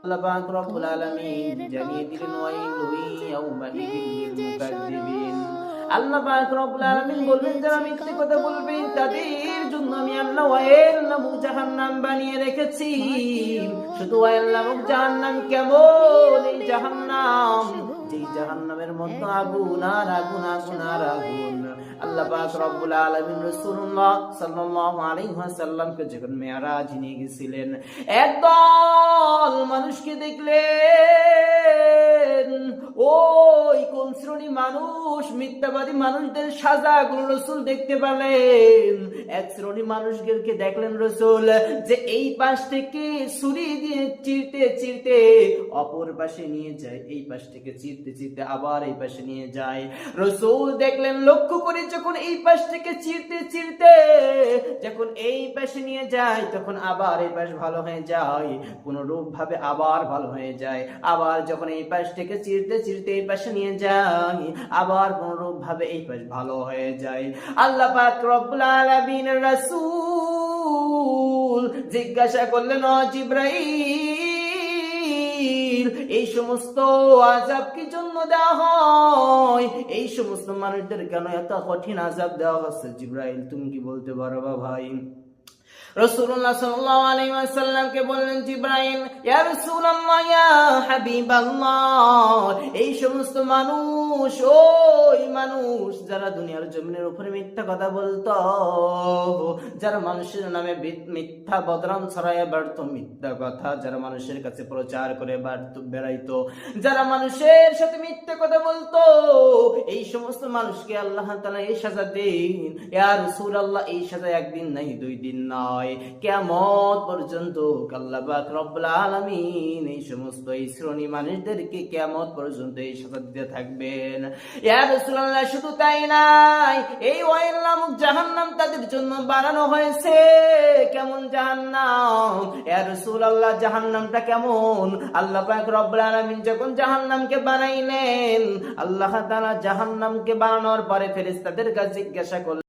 আল্লাহ পাক রব্বুল আলামিন জানিয়ে দিলেন ওয়াইলু ইয়াউমাইযিন লিল মুকাজ্জিবিন। আল্লাহ পাক রব্বুল আলামিন বললেন যারা মিথ্যে কথা বলবে তাদের জন্য আমি আল্লাহ ওয়াইল নামক জাহান্নাম বানিয়ে রেখেছি। শুধু ওয়াইল নামক জাহান্নাম কেমন, এই জাহান্নাম যেই জাহান্নামের মধ্যে আগুন আর আগুন আগুন আর আগুন। আল্লাহ পাক রব্বুল আলামিন রাসূলুল্লাহ সাল্লাল্লাহু আলাইহি ওয়াসাল্লামকে যখন মেরাজ নিয়ে গেছিলেন, একদল মানুষকে দেখলেন। ওই কোন শ্রেণী মানুষ, মিথ্যাবাদী মানুষদের সাজাগুলো রাসূল দেখতে পেলেন। এক শ্রেণী মানুষদেরকে দেখলেন রাসূল যে এই পাশ থেকে ছুরি দিয়ে চিরতে চিরতে অপর পাশে নিয়ে যায়, এই পাশ থেকে চিরতে চিরতে আবার এই পাশে নিয়ে যায়। রাসূল দেখলেন, লক্ষ্য করে যখন এই পাশ থেকে চিরতে চিরতে যখন এই পাশে নিয়ে যায় তখন আবার এই পাশ ভালো হয়ে যায়, কোনরূপ ভাবে আবার ভালো হয়ে যায়। আবার যখন এই পাশ থেকে চিরতে চিরতে এই পাশে নিয়ে যায় আবার কোনরূপ ভাবে এই পাশ ভালো হয়ে যায়। আল্লাহ পাক রব্বুল আলামিন রাসূল জিজ্ঞাসা করলেন, ও জিবরাইল, এই সমস্ত আযাব কি জন্য দেওয়া হয়? এই সমস্ত মানুষদের কেন এত কঠিন আযাব দেওয়া হচ্ছে? জিবরাইল তুমি কি বলতে পারবা ভাই? রাসূলুল্লাহ সাল্লাল্লাহু আলাইহি ওয়াসাল্লামকে বললেন জিবরাইল, ইয়া রাসূলুল্লাহ ইয়া হাবিবাল্লাহ, এই সমস্ত মানুষ, ওই মানুষ যারা দুনিয়ার জমিনের উপরে মিথ্যা কথা বলতো, যারা মানুষের নামে মিথ্যা বদনাম ছড়াইয়া বেড়াতো, মিথ্যা কথা যারা মানুষের কাছে প্রচার করে বেড়াইতো, যারা মানুষের সাথে মিথ্যা কথা বলতো, এই সমস্ত মানুষকে আল্লাহ তাআলা এই সাজা দেন। ইয়া রাসূলুল্লাহ, এই সাজা একদিন নাই, দুই দিন নয়, কিয়ামত পর্যন্ত আল্লাহ পাক রব্বুল আলামিন এই সমস্ত এই শ্রেণী মানুষদেরকে কিয়ামত পর্যন্ত এই সাজা দিতে থাকবেন। ইয়া রাসূলুল্লাহ, শুধু তাই নাই, এই ওয়াইল নামক জাহান্নাম তাদের জন্য বানানো হয়েছে। কেমন জাহান্নাম? ইয়া রাসূলুল্লাহ, জাহান্নামটা কেমন? আল্লাহ পাক রব্বুল আলামিন যখন জাহান্নামকে বানাইলেন, আল্লাহ তাআলা জাহান্নামকে বানানোর পরে ফেরেশতাদের কাছে জিজ্ঞাসা করলেন,